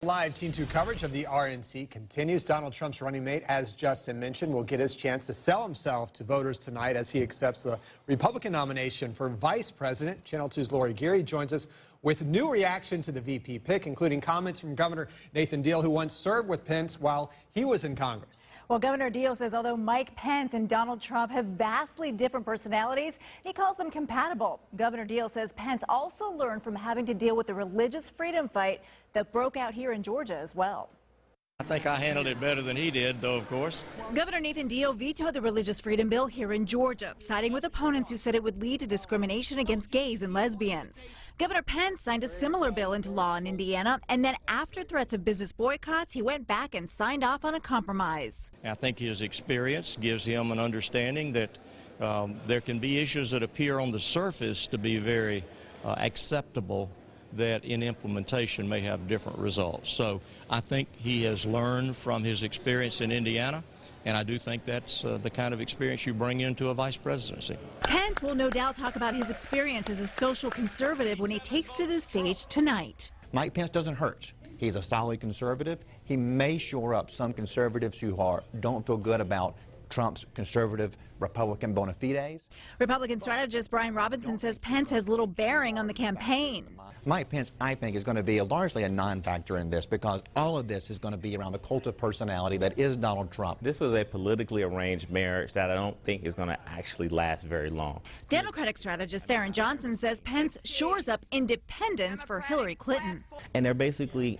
Live Team 2 coverage of the RNC continues. Donald Trump's running mate, as Justin mentioned, will get his chance to sell himself to voters tonight as he accepts the Republican nomination for vice president. Channel 2's Lori Geary joins us with new reaction to the VP pick, including comments from Governor Nathan Deal, who once served with Pence while he was in Congress. Well, Governor Deal says although Mike Pence and Donald Trump have vastly different personalities, he calls them compatible. Governor Deal says Pence also learned from having to deal with the religious freedom fight that broke out here in Georgia as well. I think I handled it better than he did, though, of course. Governor Nathan Deal vetoed the religious freedom bill here in Georgia, siding with opponents who said it would lead to discrimination against gays and lesbians. Governor Pence signed a similar bill into law in Indiana, and then after threats of business boycotts, he went back and signed off on a compromise. I think his experience gives him an understanding that there can be issues that appear on the surface to be very acceptable, that in implementation may have different results. So I think he has learned from his experience in Indiana, and I do think that's the kind of experience you bring into a vice presidency. Pence will no doubt talk about his experience as a social conservative when he takes to the stage tonight. Mike Pence doesn't hurt. He's a solid conservative. He may shore up some conservatives who don't feel good about Trump's conservative Republican bona fides. Republican strategist Brian Robinson says Pence has little bearing on the campaign. Mike Pence, I think, is going to be largely a non-factor in this because all of this is going to be around the cult of personality that is Donald Trump. This was a politically arranged marriage that I don't think is going to actually last very long. Democratic strategist Theron Johnson says Pence shores up independence for Hillary Clinton. And they're basically,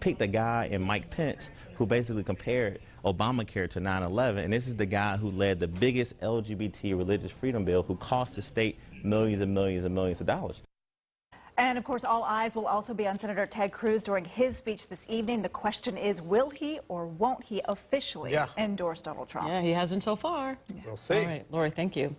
picked a guy in Mike Pence who basically compared Obamacare to 9/11, and this is the guy who led the biggest LGBT religious freedom bill, who cost the state millions and millions and millions of dollars. And, of course, all eyes will also be on Senator Ted Cruz during his speech this evening. The question is, will he or won't he officially endorse Donald Trump? Yeah, he hasn't so far. We'll see. All right, Lori, thank you.